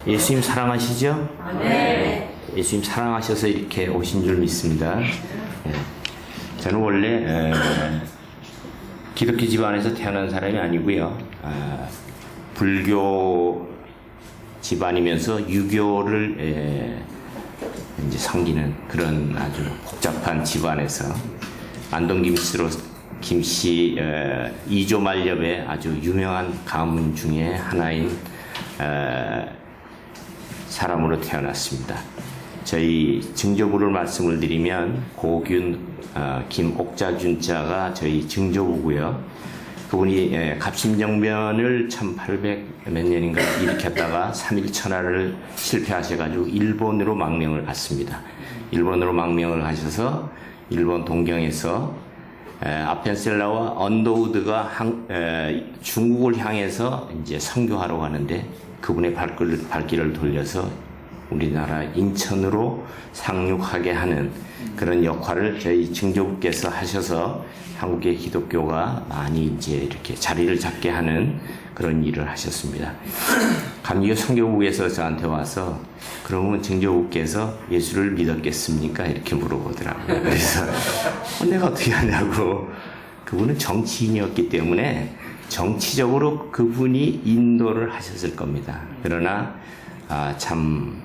예수님 사랑하시죠? 네. 예수님 사랑하셔서 이렇게 오신 줄 믿습니다. 저는 원래 기독교 집안에서 태어난 사람이 아니고요. 불교 집안이면서 유교를 이제 섬기는 그런 아주 복잡한 집안에서 안동 김씨 이조말엽의 아주 유명한 가문 중에 하나인 사람으로 태어났습니다. 저희 증조부를 말씀을 드리면 고균 김옥자준자가 저희 증조부고요. 그분이 갑신정변을 1800 몇 년인가 일으켰다가 3.1천하를 실패하셔가지고 일본으로 망명을 갔습니다. 일본으로 망명을 가셔서 일본 동경에서 아펜셀라와 언더우드가 중국을 향해서 이제 선교하러 가는데 그분의 발길을 돌려서 우리나라 인천으로 상륙하게 하는 그런 역할을 저희 증조부께서 하셔서 한국의 기독교가 많이 이제 이렇게 자리를 잡게 하는 그런 일을 하셨습니다. 감리교 선교국에서 저한테 와서 그러면 증조부께서 예수를 믿었겠습니까? 이렇게 물어보더라고요. 그래서 내가 어떻게 하냐고. 그분은 정치인이었기 때문에 정치적으로 그분이 인도를 하셨을 겁니다. 그러나 참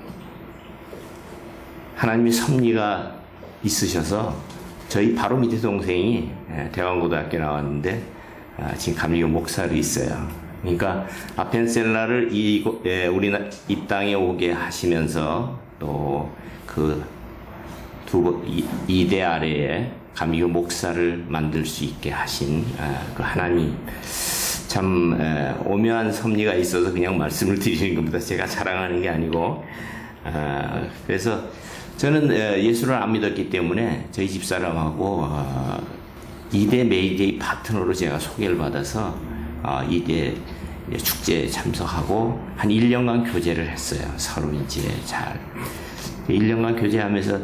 하나님의 섭리가 있으셔서 저희 바로 밑에 동생이 대왕고등학교 나왔는데 지금 감리교 목사로 있어요. 그러니까 아펜셀라를 이 땅에 오게 하시면서 또 그 이대 아래에 감리교 목사를 만들 수 있게 하신 그 하나님 참 오묘한 섭리가 있어서 그냥 말씀을 드리는 겁니다. 제가 자랑하는 게 아니고 그래서 저는 예수를 안 믿었기 때문에 저희 집사람하고 이대 메이데이 파트너로 제가 소개를 받아서 이대 축제에 참석하고 한 1년간 교제를 했어요. 서로 이제 잘 1년간 교제하면서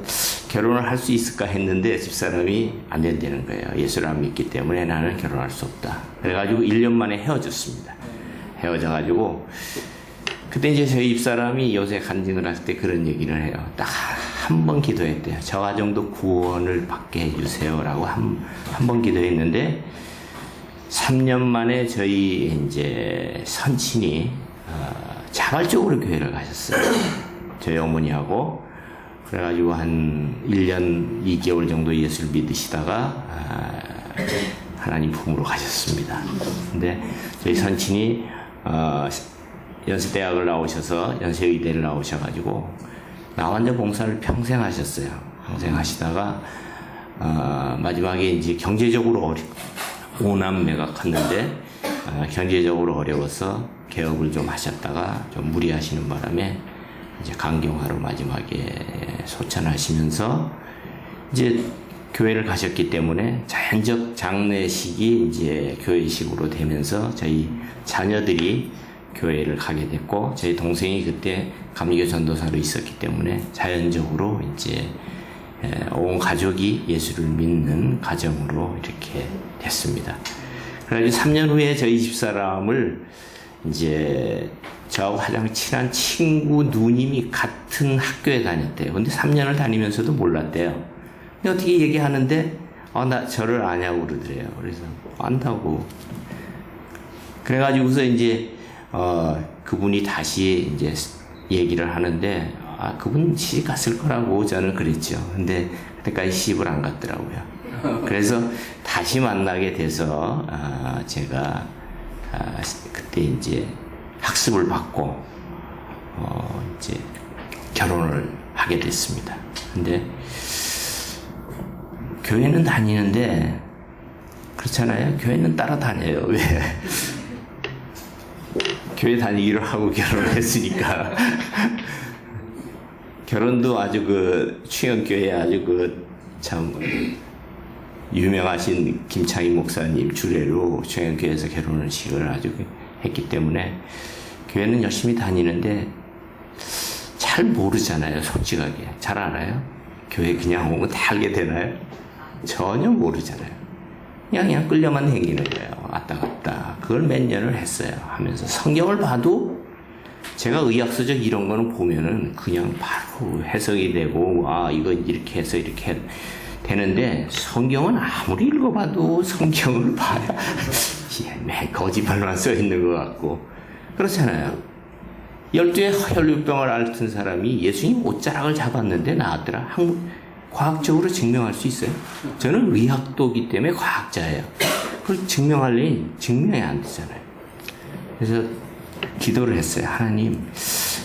결혼을 할 수 있을까 했는데 집사람이 안 된다는 거예요. 예수를 안 믿기 때문에 나는 결혼할 수 없다. 그래가지고 1년 만에 헤어졌습니다. 헤어져가지고 그때 이제 저희 집사람이 요새 간증을 할 때 그런 얘기를 해요. 딱 한 번 기도했대요. 저 가정도 구원을 받게 해주세요라고 한 번 기도했는데 3년 만에 저희 이제 선친이 자발적으로 교회를 가셨어요. 저희 어머니하고 그래가지고 한 1년 2개월 정도 예수를 믿으시다가 하나님 품으로 가셨습니다. 근데 저희 선친이 연세대학을 나오셔서 연세의대를 나오셔가지고 나환자 봉사를 평생 하셨어요. 평생 하시다가 마지막에 이제 경제적으로 오남매가 컸는데 경제적으로 어려워서 개업을 좀 하셨다가 좀 무리하시는 바람에 이제 강경화로 마지막에 소천하시면서 이제 교회를 가셨기 때문에 자연적 장례식이 이제 교회식으로 되면서 저희 자녀들이 교회를 가게 됐고 저희 동생이 그때 감리교 전도사로 있었기 때문에 자연적으로 이제 온 가족이 예수를 믿는 가정으로 이렇게 됐습니다. 그래서 3년 후에 저희 집사람을 이제 저하고 가장 친한 친구 누님이 같은 학교에 다녔대요. 근데 3년을 다니면서도 몰랐대요. 근데 어떻게 얘기하는데 나 저를 아냐고 그러더래요. 그래서 안다고. 그래가지고서 이제 그분이 다시 이제 얘기를 하는데 그분 시집 갔을 거라고 저는 그랬죠. 근데 그때까지 시집을 안 갔더라고요. 그래서 다시 만나게 돼서 제가 그때 이제 학습을 받고 이제 결혼을 하게 됐습니다. 근데 교회는 다니는데 그렇잖아요. 교회는 따라다녀요. 왜? 교회 다니기로 하고 결혼을 했으니까. 결혼도 아주 충영교회 아주 참 유명하신 김창희 목사님 주례로 충영교회에서 결혼식을 아주 했기 때문에 교회는 열심히 다니는데 잘 모르잖아요. 솔직하게. 잘 알아요? 교회 그냥 오면 다 알게 되나요? 전혀 모르잖아요. 그냥 끌려만 다니는 거예요. 왔다 갔다. 그걸 몇 년을 했어요. 하면서 성경을 봐도 제가 의학서적 이런 거는 보면은 그냥 바로 해석이 되고, 아, 이건 이렇게 해서 이렇게 되는데, 성경은 아무리 읽어봐도 성경을 봐야, 맨 거짓말만 써 있는 것 같고, 그렇잖아요. 12의 혈류병을 앓던 사람이 예수님 옷자락을 잡았는데 나았더라. 과학적으로 증명할 수 있어요? 저는 의학도기 때문에 과학자예요. 그걸 증명하려니 증명이 안 되잖아요. 그래서 기도를 했어요. 하나님,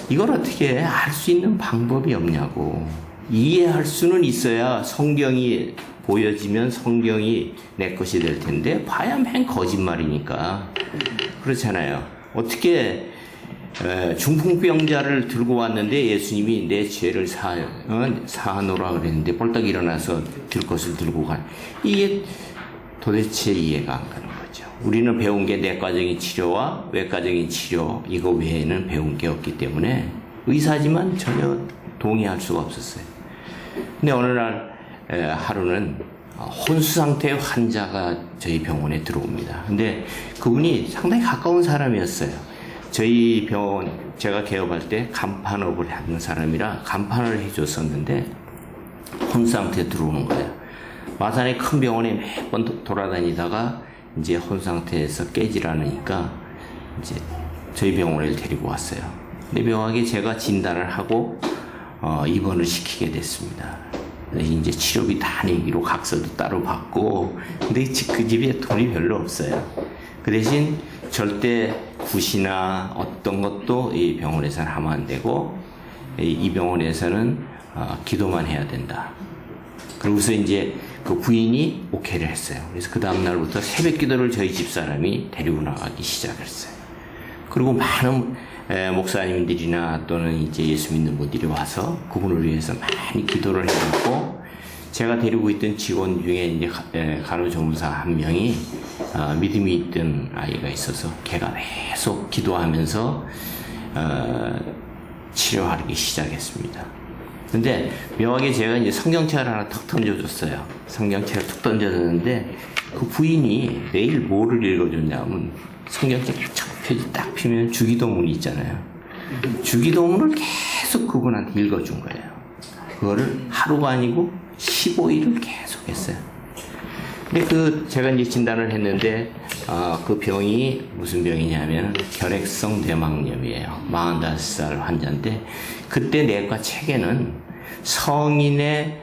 이걸 어떻게 알 수 있는 방법이 없냐고. 이해할 수는 있어야 성경이 보여지면 성경이 내 것이 될 텐데 봐야 맨 거짓말이니까. 그렇잖아요. 어떻게 중풍병자를 들고 왔는데 예수님이 내 죄를 사하노라 그랬는데 벌떡 일어나서 들 것을 들고 간. 이게 도대체 이해가 안 가는 거죠. 우리는 배운 게 내과적인 치료와 외과적인 치료 이거 외에는 배운 게 없기 때문에 의사지만 전혀 동의할 수가 없었어요. 근데 어느 날 하루는 혼수 상태의 환자가 저희 병원에 들어옵니다. 근데 그분이 상당히 가까운 사람이었어요. 저희 병원 제가 개업할 때 간판업을 하는 사람이라 간판을 해줬었는데 혼수 상태에 들어오는 거예요. 마산의 큰 병원에 몇 번 돌아다니다가 이제 혼수 상태에서 깨질 않으니까 이제 저희 병원에 데리고 왔어요. 근데 묘하게 제가 진단을 하고 입원을 시키게 됐습니다. 이제 치료비 다 내기로 각서도 따로 받고, 근데 그 집에 돈이 별로 없어요. 그 대신 절대 굿이나 어떤 것도 이 병원에서는 하면 안 되고, 이 병원에서는 기도만 해야 된다. 그러고서 이제 그 부인이 오케이를 했어요. 그래서 그 다음날부터 새벽 기도를 저희 집사람이 데리고 나가기 시작했어요. 그리고 많은 목사님들이나 또는 이제 예수 믿는 분들이 와서 그분을 위해서 많이 기도를 해줬고, 제가 데리고 있던 직원 중에 이제 간호조무사 한 명이 믿음이 있던 아이가 있어서 걔가 계속 기도하면서 치료하기 시작했습니다. 근데 묘하게 제가 이제 성경책을 하나 턱 던져줬어요. 성경책을 툭 던져줬는데 그 부인이 매일 뭐를 읽어줬냐면 성경책 첫 페이지 딱 피면 주기도문이 있잖아요. 주기도문을 계속 그분한테 읽어준 거예요. 그거를 하루가 아니고 15일을 계속 했어요. 근데 제가 이제 진단을 했는데, 그 병이 무슨 병이냐면 결핵성 뇌막염이에요. 45살 환자인데, 그때 내과 책에는 성인의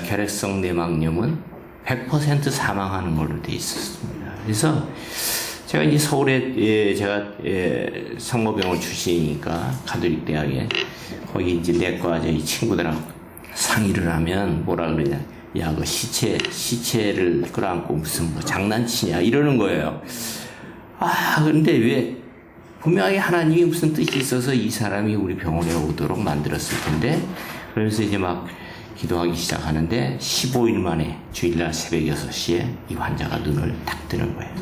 결핵성 뇌막염은 100% 사망하는 걸로 돼 있었습니다. 그래서 제가 이제 서울에 제가 성모병원 출신이니까 가톨릭 대학에 거기 이제 내과 저희 친구들하고 상의를 하면 뭐라 그러냐, 야, 그 시체를 끌어안고 무슨 뭐 장난치냐 이러는 거예요. 근데 왜 분명히 하나님이 무슨 뜻이 있어서 이 사람이 우리 병원에 오도록 만들었을 텐데, 그래서 이제 막 기도하기 시작하는데 15일 만에 주일날 새벽 6시에 이 환자가 눈을 딱 뜨는 거예요.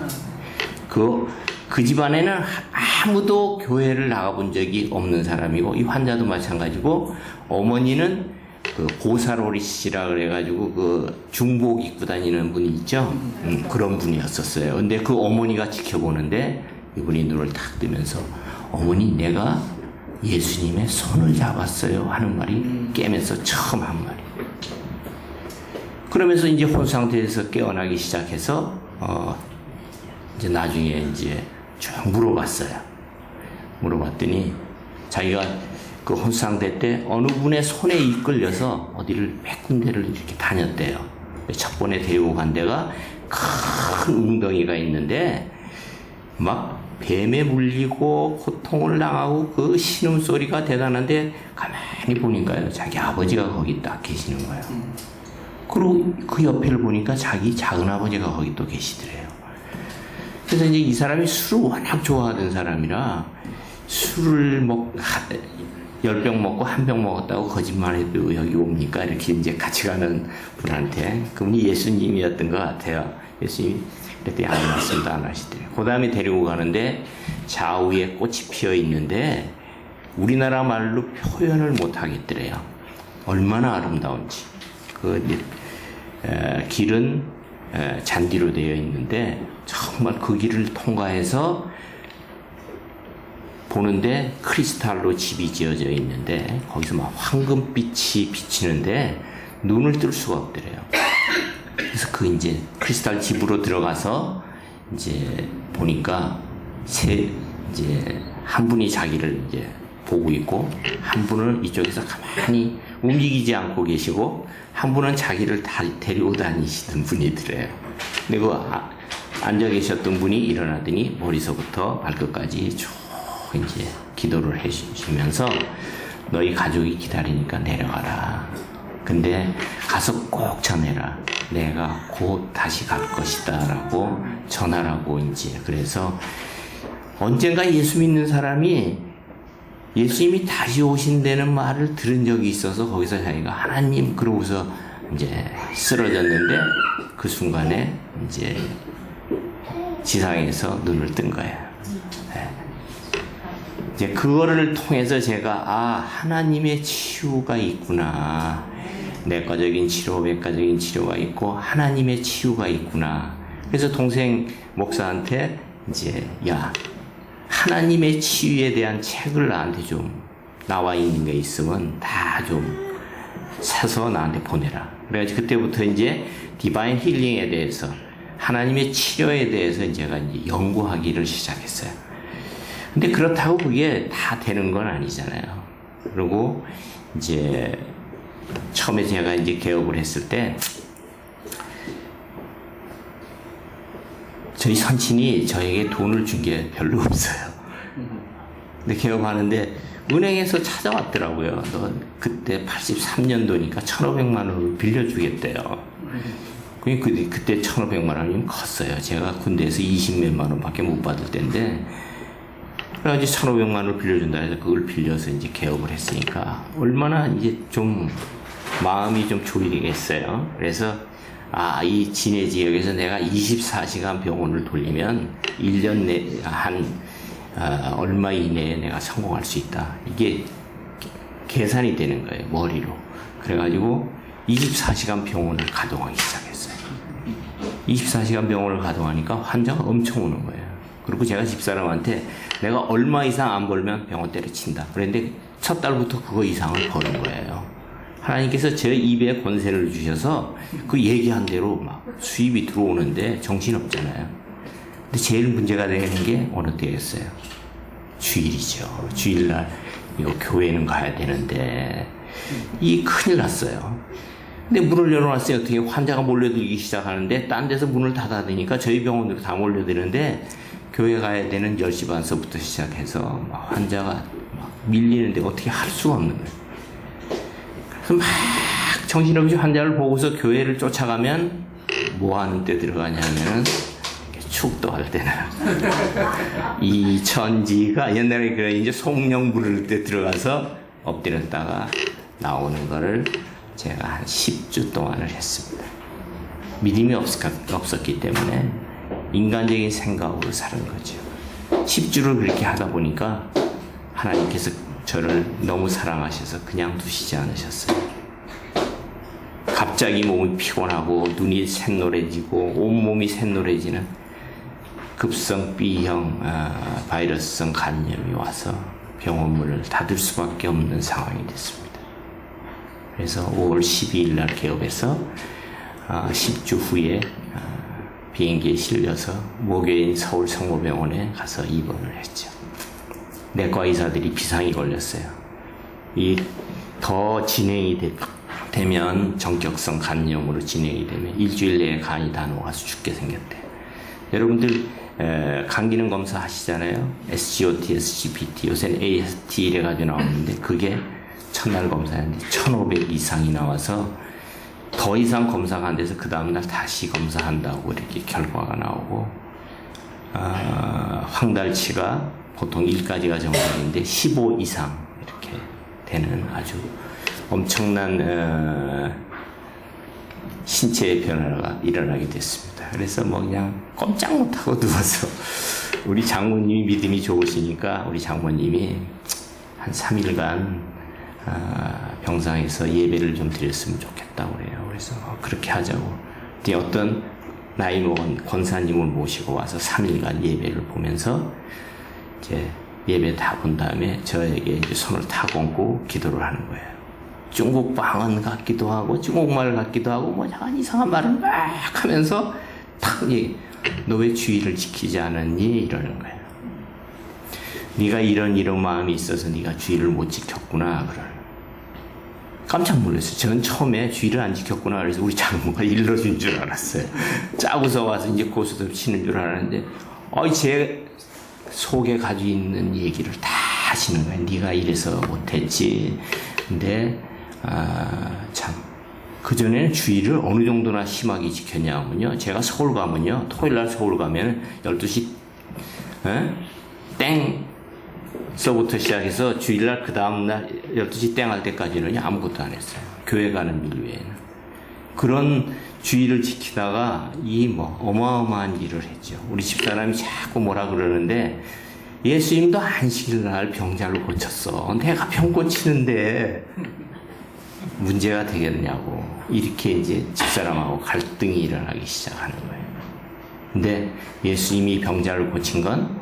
그 집안에는 아무도 교회를 나가본 적이 없는 사람이고, 이 환자도 마찬가지고, 어머니는 그 보살오리 씨라 그래가지고 그 중복 입고 다니는 분이 있죠. 그런 분이었었어요. 근데 그 어머니가 지켜보는데 이분이 눈을 탁 뜨면서, 어머니, 내가 예수님의 손을 잡았어요 하는 말이 깨면서 처음 한 말이. 그러면서 이제 혼 상태에서 깨어나기 시작해서 이제 나중에 이제 쭉 물어봤어요. 물어봤더니 자기가 그 혼상대 때 어느 분의 손에 이끌려서 어디를 몇 군데를 이렇게 다녔대요. 첫 번에 데리고 간 데가 큰 웅덩이가 있는데 막 뱀에 물리고 고통을 당하고 그 신음소리가 대단한데 가만히 보니까요, 자기 아버지가 거기 딱 계시는 거예요. 그리고 그 옆에를 보니까 자기 작은아버지가 거기 또 계시더래요. 그래서 이제 이 사람이 술을 워낙 좋아하던 사람이라 술을 10병 먹고 1병 먹었다고 거짓말해도 여기 옵니까? 이렇게 이제 같이 가는 분한테, 그분이 예수님이었던 것 같아요. 예수님이 그랬더니 아무 말씀도 안 하시더래요. 그 다음에 데리고 가는데 좌우에 꽃이 피어 있는데 우리나라 말로 표현을 못 하겠더래요. 얼마나 아름다운지. 길은 잔디로 되어 있는데 정말 그 길을 통과해서 보는데 크리스탈로 집이 지어져 있는데 거기서 막 황금빛이 비치는데 눈을 뜰 수가 없더래요. 그래서 그 이제 크리스탈 집으로 들어가서 이제 보니까 이제 한 분이 자기를 이제 보고 있고, 한 분은 이쪽에서 가만히 움직이지 않고 계시고, 한 분은 자기를 데리고 다니시던 분이더래요. 근데 그 앉아 계셨던 분이 일어나더니 머리서부터 발끝까지 쭉 이제 기도를 해주시면서 너희 가족이 기다리니까 내려가라. 근데 가서 꼭 전해라. 내가 곧 다시 갈 것이다. 라고 전하라고 이제. 그래서 언젠가 예수 믿는 사람이 예수님이 다시 오신다는 말을 들은 적이 있어서 거기서 자기가 하나님 그러고서 이제 쓰러졌는데 그 순간에 이제 지상에서 눈을 뜬 거예요. 네. 이제 그거를 통해서 제가 하나님의 치유가 있구나. 내과적인 치료, 외과적인 치료가 있고 하나님의 치유가 있구나. 그래서 동생 목사한테 이제 하나님의 치유에 대한 책을 나한테 좀 나와 있는 게 있으면 다 좀 사서 나한테 보내라. 그래가지고 그때부터 이제 디바인 힐링에 대해서 하나님의 치료에 대해서 제가 이제 연구하기를 시작했어요. 근데 그렇다고 그게 다 되는 건 아니잖아요. 그리고 이제 처음에 제가 이제 개업을 했을 때 저희 선친이 저에게 돈을 준 게 별로 없어요. 근데 개업하는데 은행에서 찾아왔더라고요. 너 그때 83년도니까 1,500만 원을 빌려주겠대요. 그때 1,500만 원이면 컸어요. 제가 군대에서 20몇만 원밖에 못 받을 때인데, 그래가지고 1,500만 원을 빌려준다 해서 그걸 빌려서 이제 개업을 했으니까 얼마나 이제 좀 마음이 좀 조이겠어요. 그래서 이 진해 지역에서 내가 24시간 병원을 돌리면 1년 내 얼마 이내에 내가 성공할 수 있다. 이게 계산이 되는 거예요, 머리로. 그래가지고 24시간 병원을 가동하기 시작했어요. 24시간 병원을 가동하니까 환자가 엄청 오는 거예요. 그리고 제가 집사람한테 내가 얼마 이상 안 벌면 병원 때려친다. 그런데 첫 달부터 그거 이상을 버는 거예요. 하나님께서 제 입에 권세를 주셔서 그 얘기한 대로 막 수입이 들어오는데 정신없잖아요. 근데 제일 문제가 되는 게 어느 때였어요? 주일이죠. 주일날 이거 교회는 가야 되는데 이 큰일 났어요. 근데 문을 열어놨어요. 어떻게 환자가 몰려들기 시작하는데 딴 데서 문을 닫아대니까 저희 병원으로 다 몰려드는데 교회 가야 되는 10시 반서부터 시작해서 막 환자가 막 밀리는데 어떻게 할 수가 없는 거예요. 그래서 막 정신없이 환자를 보고서 교회를 쫓아가면 뭐 하는 때 들어가냐면은 축도할 때는 이 천지가 옛날에 그 이제 송령 부를 때 들어가서 엎드렸다가 나오는 거를 제가 한 10주 동안을 했습니다. 믿음이 없었기 때문에 인간적인 생각으로 사는 거죠. 10주를 그렇게 하다 보니까 하나님께서 저를 너무 사랑하셔서 그냥 두시지 않으셨어요. 갑자기 몸이 피곤하고 눈이 샛노래지고 온몸이 샛노래지는 급성 B형 바이러스성 간염이 와서 병원문을 닫을 수밖에 없는 상황이 됐습니다. 그래서 5월 12일 날 개업해서 10주 후에 비행기에 실려서 모교인 서울 성모병원에 가서 입원을 했죠. 내과 의사들이 비상이 걸렸어요. 더 진행이 되면 정격성 간염으로 진행이 되면 일주일 내에 간이 다 녹아서 죽게 생겼대요. 여러분들 간 기능 검사 하시잖아요. SGOT, SGPT, 요새는 AST 이래가지고 나오는데 그게 첫날 검사였는데 1,500 이상이 나와서 더 이상 검사가 안 돼서 그 다음날 다시 검사한다고 이렇게 결과가 나오고, 황달치가 보통 1까지가 정상인데 15 이상 이렇게 되는 아주 엄청난 신체의 변화가 일어나게 됐습니다. 그래서 뭐 그냥 꼼짝 못하고 누워서 우리 장모님이 믿음이 좋으시니까 우리 장모님이 한 3일간 병상에서 예배를 좀 드렸으면 좋겠다고 그래요. 그래서 그렇게 하자고. 근데 어떤 나이 먹은 권사님을 모시고 와서 3일간 예배를 보면서 이제 예배 다 본 다음에 저에게 이제 손을 탁 얹고 기도를 하는 거예요. 중국 방언 같기도 하고 중국말 같기도 하고 뭐 약간 이상한 말을 막 하면서 탁 너 왜 주의를 지키지 않았니? 이러는 거예요. 네가 이런 마음이 있어서 네가 주의를 못 지켰구나. 그러는. 깜짝 놀랐어요. 저는 처음에 주의를 안 지켰구나. 그래서 우리 장모가 일러준 줄 알았어요. 짜고서 와서 이제 고스톱 치는 줄 알았는데, 제 속에 가지고 있는 얘기를 다 하시는 거예요. 네가 이래서 못했지. 근데 참 그전에는 주의를 어느 정도나 심하게 지켰냐면요. 제가 서울 가면요. 토요일날 서울 가면 12시 땡서부터 시작해서 주일날 그 다음날 12시 땡 할 때까지는 아무것도 안 했어요. 교회 가는 일 외에는. 그런 주의를 지키다가 어마어마한 일을 했죠. 우리 집사람이 자꾸 뭐라 그러는데, 예수님도 안식일날 병자를 고쳤어. 내가 병 고치는데 문제가 되겠냐고. 이렇게 이제 집사람하고 갈등이 일어나기 시작하는 거예요. 근데 예수님이 병자를 고친 건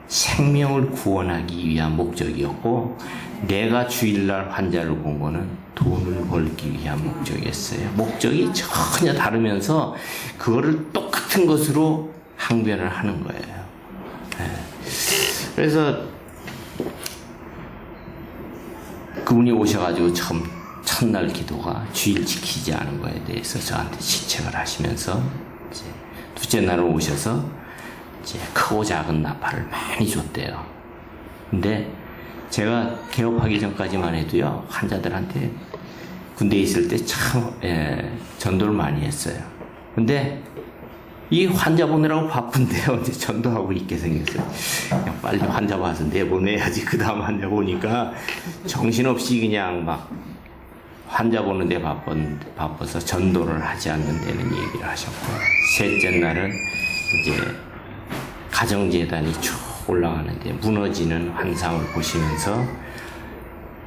생명을 구원하기 위한 목적이었고, 내가 주일날 환자를 본 거는 돈을 벌기 위한 목적이었어요. 목적이 전혀 다르면서 그거를 똑같은 것으로 항변을 하는 거예요. 그래서 그분이 오셔가지고 첫날 기도가 주일 지키지 않은 거에 대해서 저한테 질책을 하시면서, 이제 둘째 날을 오셔서 이제 크고 작은 나팔을 많이 줬대요. 근데 제가 개업하기 전까지만 해도요, 환자들한테 군대에 있을 때 참 전도를 많이 했어요. 근데 이 환자 보느라고 바쁜데요, 이제 전도하고 있게 생겼어요. 그냥 빨리 환자 봐서 내보내야지. 그 다음 환자 보니까 정신없이 그냥 막 환자 보는데 바빠서 전도를 하지 않는다는 얘기를 하셨고, 셋째 날은 이제 가정재단이 쭉 올라가는데 무너지는 환상을 보시면서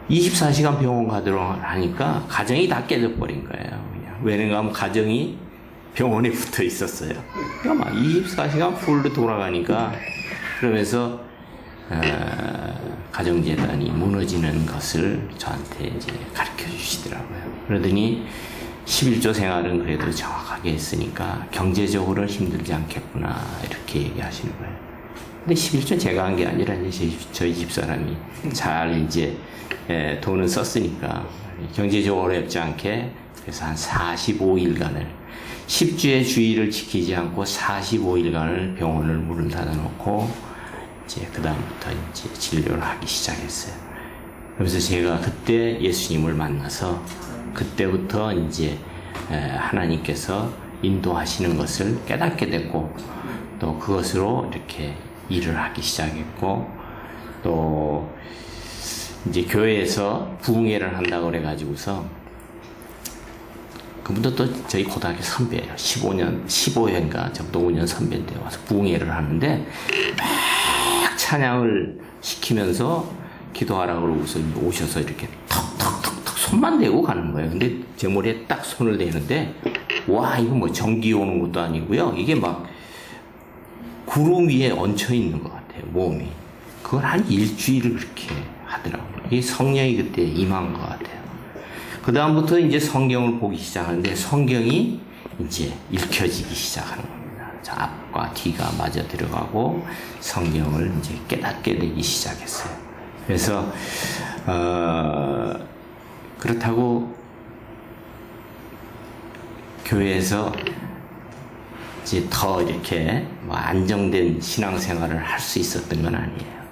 24시간 병원 가도록 하니까 가정이 다 깨져버린 거예요. 그냥. 왜냐면 하면 가정이 병원에 붙어 있었어요. 그러니까 막 24시간 풀로 돌아가니까, 그러면서 가정재단이 무너지는 것을 저한테 이제 가르쳐 주시더라고요. 그러더니 11조 생활은 그래도 정확하게 했으니까 경제적으로 힘들지 않겠구나, 이렇게 얘기하시는 거예요. 근데 11조 제가 한 게 아니라 이제 저희 집사람이 잘 이제 돈은 썼으니까 경제적으로 어렵지 않게, 그래서 한 45일간을 10주의 주의를 지키지 않고 45일간을 병원을 문을 닫아놓고 이제 그 다음부터 이제 진료를 하기 시작했어요. 그래서 제가 그때 예수님을 만나서 그때부터 이제 하나님께서 인도하시는 것을 깨닫게 됐고, 또 그것으로 이렇게 일을 하기 시작했고, 또 이제 교회에서 부흥회를 한다고 그래가지고서, 그분도 또 저희 고등학교 선배예요. 15년가 저보다 5년 선배인데 와서 부흥회를 하는데 막 찬양을 시키면서 기도하라고 그러고서 오셔서 이렇게 턱턱턱턱 손만 대고 가는 거예요. 근데 제 머리에 딱 손을 대는데, 와, 이거 뭐 전기 오는 것도 아니고요. 이게 막 구름 위에 얹혀 있는 것 같아요, 몸이. 그걸 한 일주일을 그렇게 하더라고요. 이 성령이 그때 임한 것 같아요. 그 다음부터 이제 성경을 보기 시작하는데, 성경이 이제 읽혀지기 시작하는 겁니다. 자, 앞과 뒤가 맞아 들어가고 성경을 이제 깨닫게 되기 시작했어요. 그래서 그렇다고 교회에서 이제 더 이렇게 뭐 안정된 신앙생활을 할 수 있었던 건 아니에요.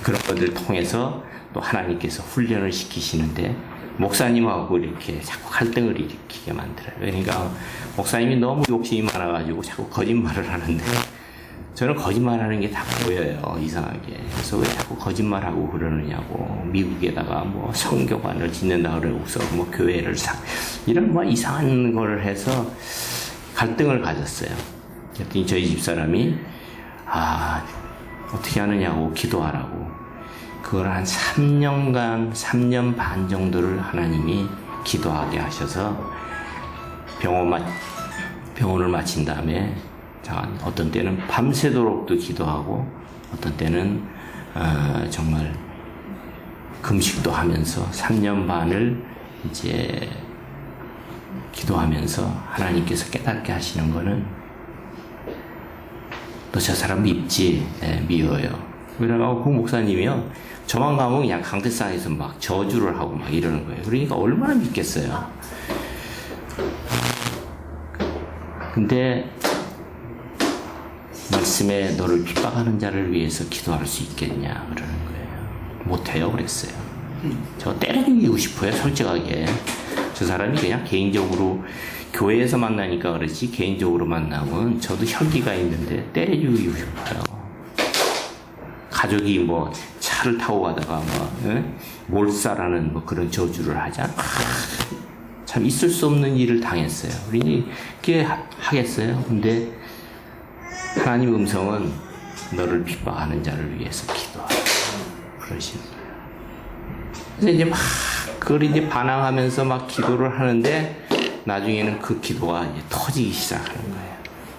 그런 것들을 통해서 또 하나님께서 훈련을 시키시는데, 목사님하고 이렇게 자꾸 갈등을 일으키게 만들어요. 그러니까 목사님이 너무 욕심이 많아가지고 자꾸 거짓말을 하는데, 저는 거짓말하는 게 다 보여요, 이상하게. 그래서 왜 자꾸 거짓말하고 그러느냐고. 미국에다가 뭐 성교관을 짓는다 그러고서 뭐 교회를 이런 뭐 이상한 걸 해서 갈등을 가졌어요. 그랬더니 저희 집사람이 어떻게 하느냐고 기도하라고. 그걸 한 3년 반 정도를 하나님이 기도하게 하셔서 병원을 마친 다음에 어떤 때는 밤새도록도 기도하고, 어떤 때는 정말 금식도 하면서 3년 반을 이제 기도하면서 하나님께서 깨닫게 하시는 거는 너 저 사람 밉지? 네, 미워요. 그러고 그 목사님이요, 저만 가면 그냥 강대상에서 막 저주를 하고 막 이러는 거예요. 그러니까 얼마나 믿겠어요. 근데 말씀에 너를 핍박하는 자를 위해서 기도할 수 있겠냐 그러는 거예요. 못해요 그랬어요. 저 때려 죽이고 싶어요 솔직하게. 저 사람이 그냥 개인적으로 교회에서 만나니까 그렇지 개인적으로 만나면 저도 혈기가 있는데 때려 죽이고 싶어요. 가족이 뭐 차를 타고 가다가 뭐 몰살하는 뭐 그런 저주를 하자. 참 있을 수 없는 일을 당했어요. 그러니 그게 하겠어요. 근데 하나님 음성은 너를 핍박하는 자를 위해서 기도하라 그러시는 거예요. 그래서 이제 막 그걸 이제 반항하면서 막 기도를 하는데 나중에는 그 기도가 이제 터지기 시작하는 거예요.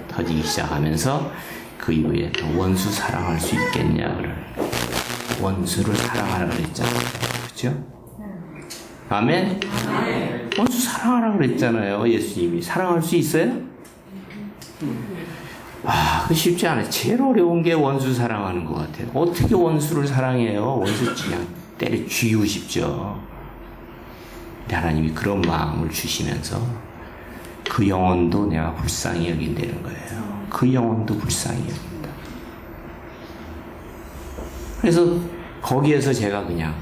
터지기 시작하면서 그 이후에 원수 사랑할 수 있겠냐 그러는 거예요. 원수를 사랑하라 그랬잖아요. 그렇죠? 아멘? 원수 사랑하라 그랬잖아요. 예수님이. 사랑할 수 있어요? 그 쉽지 않아요. 제일 어려운 게 원수 사랑하는 것 같아요. 어떻게 원수를 사랑해요? 원수 그냥 때려 죽이고 싶죠. 근데 하나님이 그런 마음을 주시면서 그 영혼도 내가 불쌍히 여긴다는 거예요. 그 영혼도 불쌍히 여긴다. 그래서 거기에서 제가 그냥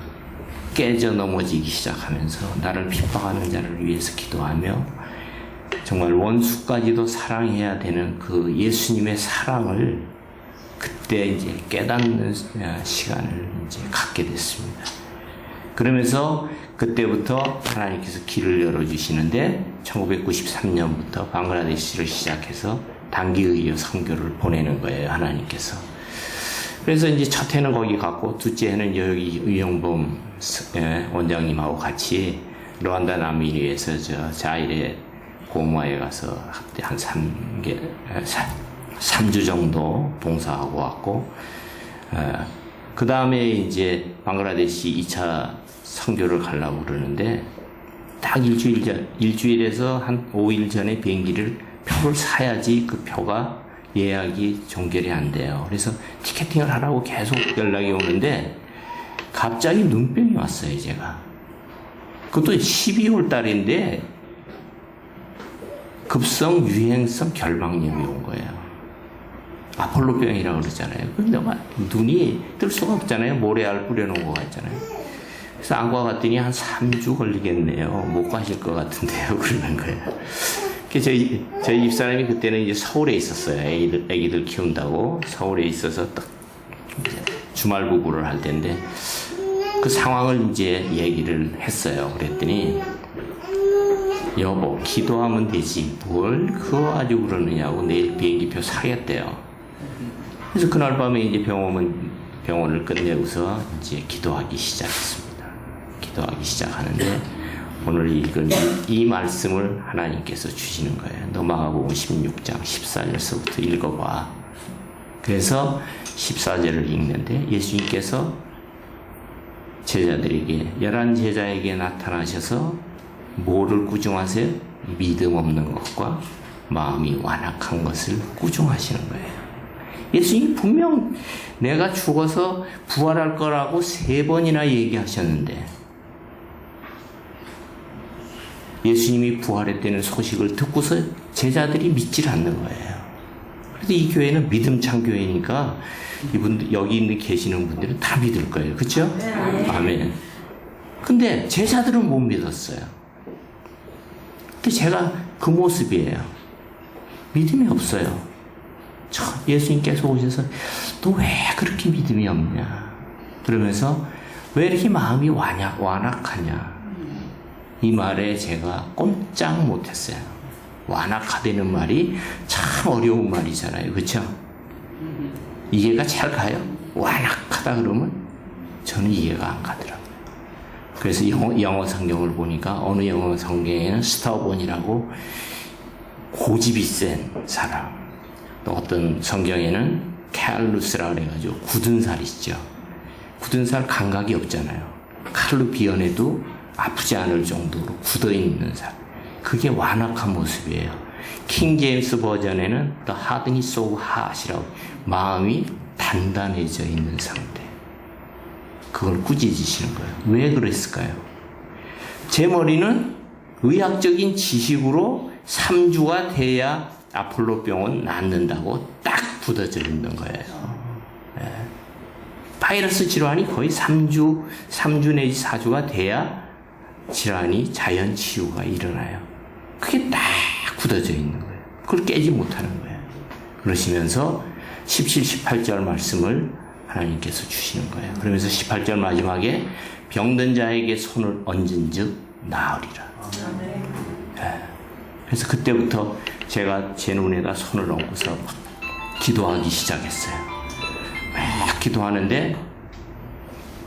깨져 넘어지기 시작하면서 나를 핍박하는 자를 위해서 기도하며 정말 원수까지도 사랑해야 되는 그 예수님의 사랑을 그때 이제 깨닫는 시간을 이제 갖게 됐습니다. 그러면서 그때부터 하나님께서 길을 열어주시는데 1993년부터 방글라데시를 시작해서 단기의료 선교를 보내는 거예요. 하나님께서. 그래서 이제 첫 해는 거기 갔고 둘째 해는 여기 의용범 원장님하고 같이 르완다 남미리에서 저 자일의 고모에 가서 한 3주 정도 봉사하고 왔고, 그 다음에 이제 방글라데시 2차 선교를 가려고 그러는데 딱 일주일에서 한 5일 전에 비행기를 표를 사야지 그 표가 예약이 종결이 안 돼요. 그래서 티켓팅을 하라고 계속 연락이 오는데 갑자기 눈병이 왔어요, 제가. 그것도 12월 달인데 급성 유행성 결막염이 온 거예요. 아폴로병이라고 그러잖아요. 근데 눈이 뜰 수가 없잖아요. 모래알 뿌려놓은 거 같잖아요. 그래서 안과 갔더니 한 3주 걸리겠네요. 못 가실 것 같은데요. 그러는 거예요. 저희 집사람이 그때는 이제 서울에 있었어요. 애기들 키운다고. 서울에 있어서 딱 주말 부부를 할 텐데 그 상황을 이제 얘기를 했어요. 그랬더니 여보, 기도하면 되지. 뭘 그거 가지고 그러느냐고 내일 비행기표 사겠대요. 그래서 그날 밤에 이제 병원을 끝내고서 이제 기도하기 시작했습니다. 기도하기 시작하는데 오늘 읽은 이 말씀을 하나님께서 주시는 거예요. 너 마가복음 16장 14절서부터 읽어봐. 그래서 14절을 읽는데 예수님께서 제자들에게 11제자에게 나타나셔서 뭐를 꾸중하세요? 믿음 없는 것과 마음이 완악한 것을 꾸중하시는 거예요. 예수님이 분명 내가 죽어서 부활할 거라고 3번이나 얘기하셨는데 예수님이 부활했다는 소식을 듣고서 제자들이 믿질 않는 거예요. 그래서 이 교회는 믿음찬 교회니까 이분들 여기 계시는 분들은 다 믿을 거예요. 그렇죠? 네. 아멘. 근데 제자들은 못 믿었어요. 근데 제가 그 모습이에요. 믿음이 없어요. 예수님께서 오셔서 너 왜 그렇게 믿음이 없냐? 그러면서 왜 이렇게 마음이 완악하냐? 이 말에 제가 꼼짝 못했어요. 완악하다는 말이 참 어려운 말이잖아요. 그렇죠? 이해가 잘 가요? 완악하다 그러면 저는 이해가 안 가더라고요. 그래서 영어 성경을 보니까 어느 영어 성경에는 스타본이라고 고집이 센 사람, 또 어떤 성경에는 칼루스라 그래가지고 굳은 살이시죠. 굳은 살 감각이 없잖아요. 칼로 비어내도 아프지 않을 정도로 굳어있는 살. 그게 완악한 모습이에요. 킹 제임스 버전에는 The hardness of heart이라고, 마음이 단단해져 있는 상태. 그걸 꾸짖으시는 거예요. 왜 그랬을까요? 제 머리는 의학적인 지식으로 3주가 돼야 아폴로병은 낫는다고 딱 굳어져 있는 거예요. 바이러스 질환이 거의 3주 내지 4주가 돼야 질환이 자연 치유가 일어나요. 그게 딱 굳어져 있는 거예요. 그걸 깨지 못하는 거예요. 그러시면서 17, 18절 말씀을 하나님께서 주시는 거예요. 그러면서 18절 마지막에 병든 자에게 손을 얹은 즉 나으리라. 그래서 그때부터 제가 제 눈에다 손을 얹고서 기도하기 시작했어요. 막 기도하는데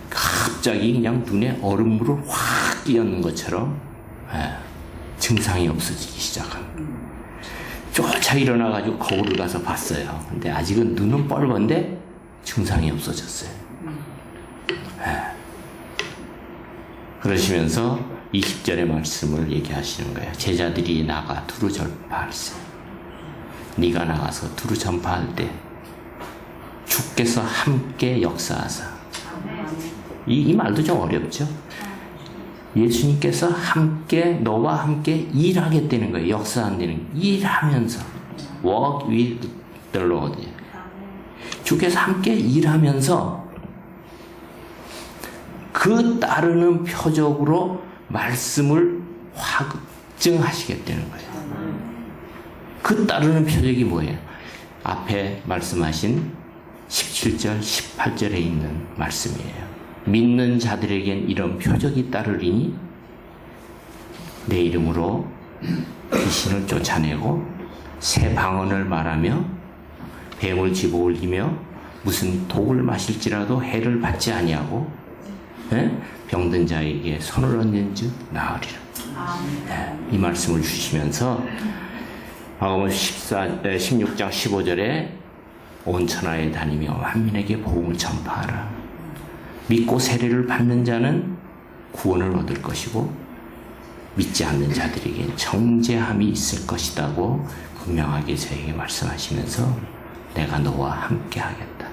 갑자기 그냥 눈에 얼음물을 확 끼얹는 것처럼 증상이 없어지기 시작합니다. 쫓아 일어나가지고 거울을 가서 봤어요. 근데 아직은 눈은 뻘건데 증상이 없어졌어요. 그러시면서 20절의 말씀을 얘기하시는 거예요. 제자들이 나가 두루 전파할세. 네가 나가서 두루 전파할 때 주께서 함께 역사하사. 이 말도 좀 어렵죠. 예수님께서 함께, 너와 함께 일하겠다는 거예요. 역사한다는, 일하면서 walk with the Lord. 주께서 함께 일하면서 그 따르는 표적으로 말씀을 확증하시겠다는 거예요. 그 따르는 표적이 뭐예요? 앞에 말씀하신 17절, 18절에 있는 말씀이에요. 믿는 자들에겐 이런 표적이 따르리니 내 이름으로 귀신을 쫓아내고 새 방언을 말하며 뱀을 집어올리며 무슨 독을 마실지라도 해를 받지 아니하고 병든 자에게 손을 얹는 즉 나으리라. 이 말씀을 주시면서 마가복음 16장 15절에 온 천하에 다니며 만민에게 복음을 전파하라. 믿고 세례를 받는 자는 구원을 얻을 것이고 믿지 않는 자들에게 정죄함이 있을 것이라고 분명하게 저에게 말씀하시면서 내가 너와 함께 하겠다.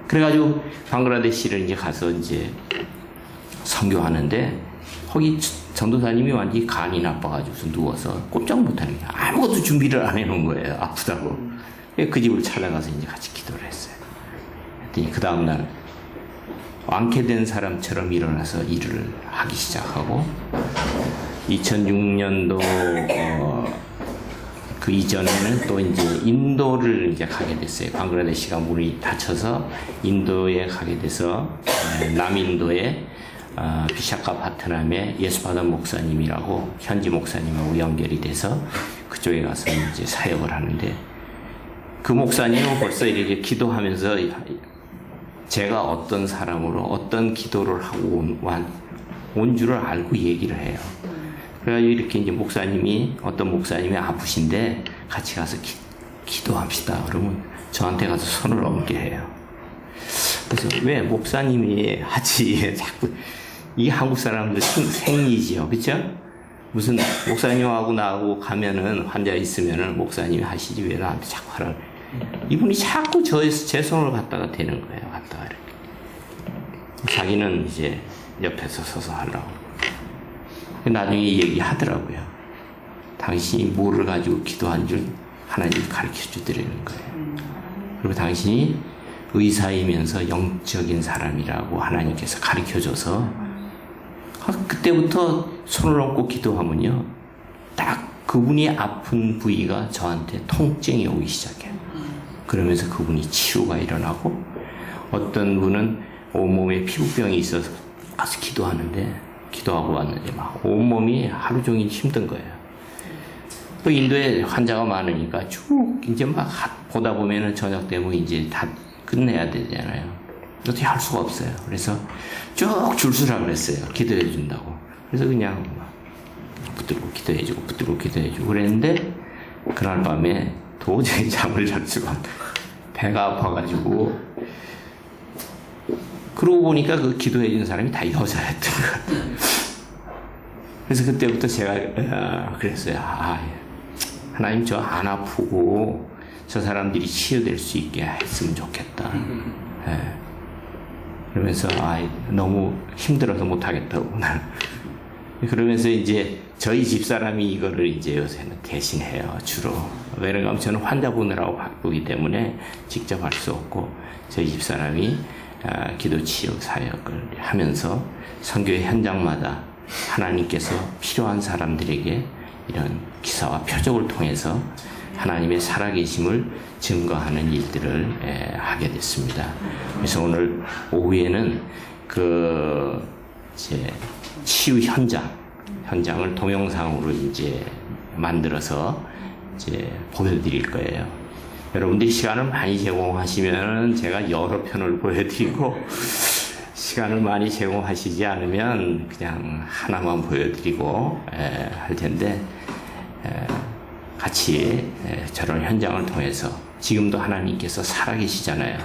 그래가지고 방글라데시를 이제 가서 이제 선교하는데 거기 전도사님이 완전히 간이 나빠가지고 누워서 꼼짝 못하는 게 아무것도 준비를 안 해놓은 거예요. 아프다고. 그 집을 찾아가서 이제 같이 기도를 했어요. 그랬더니 그 다음날 완쾌된 사람처럼 일어나서 일을 하기 시작하고 2006년도 그 이전에는 또 이제 인도를 이제 가게 됐어요. 방글라데시가 문이 닫혀서 인도에 가게 돼서 남인도에 비샤카 파트남의 예수받은 목사님이라고 현지 목사님하고 연결이 돼서 그쪽에 가서 이제 사역을 하는데 그 목사님은 벌써 이렇게 기도하면서 제가 어떤 사람으로 어떤 기도를 하고 온 줄을 알고 얘기를 해요. 그래가지고 이렇게 이제 어떤 목사님이 아프신데 같이 가서 기도합시다. 그러면 저한테 가서 손을 얹게 해요. 그래서 왜 목사님이 하지? 자꾸 이 한국 사람들 생리지요, 그렇죠? 무슨 목사님하고 나하고 가면은 환자 있으면은 목사님이 하시지 왜 나한테 자꾸 하라? 이분이 자꾸 제 손을 갖다가 대는 거예요. 갖다가 이렇게. 자기는 이제 옆에서 서서 하려고. 나중에 얘기하더라고요. 당신이 뭐를 가지고 기도한 줄 하나님이 가르쳐 주더라는 거예요. 그리고 당신이 의사이면서 영적인 사람이라고 하나님께서 가르쳐 줘서 그때부터 손을 얹고 기도하면요. 딱 그분이 아픈 부위가 저한테 통증이 오기 시작해요. 그러면서 그분이 치유가 일어나고 어떤 분은 온몸에 피부병이 있어서 가서 기도하고 왔는데 막 온몸이 하루 종일 힘든 거예요. 또 인도에 환자가 많으니까 쭉 이제 막 보다 보면은 저녁 되면 이제 다 끝내야 되잖아요. 어떻게 할 수가 없어요. 그래서 쭉 줄 서라 그랬어요. 기도해 준다고. 그래서 그냥 붙들고 기도해주고 그랬는데 그날 밤에 도저히 잠을 잘 수가 없어요. 배가 아파가지고 그러고 보니까 그 기도해 준 사람이 다 여자였던 것 같아요. 그래서 그때부터 제가 그랬어요. 하나님 저 안 아프고 저 사람들이 치유될 수 있게 했으면 좋겠다. 그러면서 너무 힘들어서 못하겠다고 나는. 그러면서 이제 저희 집사람이 이거를 이제 요새는 대신해요, 주로. 왜냐하면 저는 환자 보느라고 바쁘기 때문에 직접 할 수 없고, 저희 집사람이 기도 치유 사역을 하면서 선교 현장마다 하나님께서 필요한 사람들에게 이런 기사와 표적을 통해서 하나님의 살아계심을 증거하는 일들을 하게 됐습니다. 그래서 오늘 오후에는 이제 치유 현장을 동영상으로 이제 만들어서 이제 보여드릴 거예요. 여러분들이 시간을 많이 제공하시면 제가 여러 편을 보여드리고, 시간을 많이 제공하시지 않으면 그냥 하나만 보여드리고 할 텐데, 같이 저런 현장을 통해서 지금도 하나님께서 살아계시잖아요.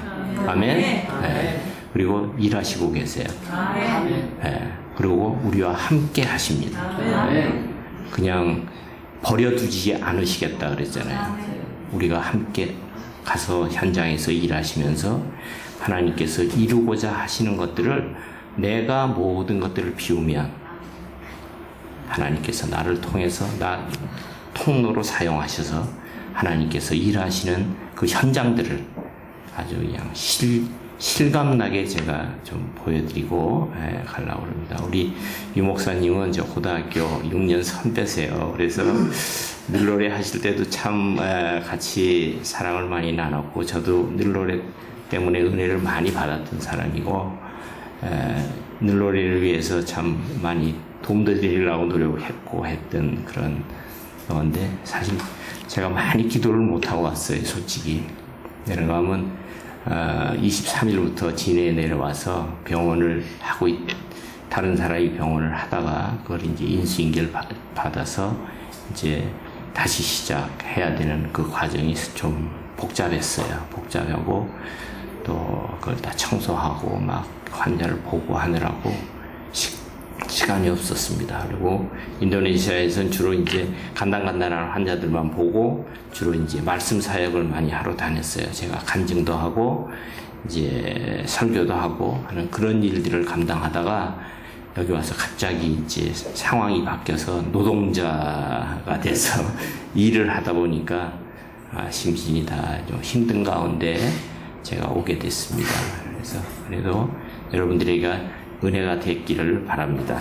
아멘. 그리고 일하시고 계세요. 그리고 우리와 함께 하십니다. 그냥 버려두지 않으시겠다 그랬잖아요. 우리가 함께 가서 현장에서 일하시면서 하나님께서 이루고자 하시는 것들을, 내가 모든 것들을 비우면 하나님께서 나를 통해서 통로로 사용하셔서 하나님께서 일하시는 그 현장들을 아주 그냥 실감나게 제가 좀 보여드리고 가려고 합니다. 우리 유 목사님은 저 고등학교 6년 선배세요. 그래서 늘노래 하실 때도 참 같이 사랑을 많이 나눴고, 저도 늘노래 때문에 은혜를 많이 받았던 사람이고, 늘노래를 위해서 참 많이 도움도 드리려고 노력했고 했던 그런 건데, 사실 제가 많이 기도를 못하고 왔어요, 솔직히. 내려가면 23일부터 진해에 내려와서 병원을 하고 다른 사람이 병원을 하다가 그걸 이제 인수인계를 받아서 이제 다시 시작해야 되는 그 과정이 좀 복잡했어요. 복잡하고 또 그걸 다 청소하고 막 환자를 보고 하느라고 시간이 없었습니다. 그리고 인도네시아에서는 주로 이제 간단한 환자들만 보고 주로 이제 말씀 사역을 많이 하러 다녔어요. 제가 간증도 하고 이제 설교도 하고 하는 그런 일들을 감당하다가 여기 와서 갑자기 이제 상황이 바뀌어서 노동자가 돼서 일을 하다 보니까 심신이 다 좀 힘든 가운데 제가 오게 됐습니다. 그래서 그래도 여러분들에게 은혜가 됐기를 바랍니다.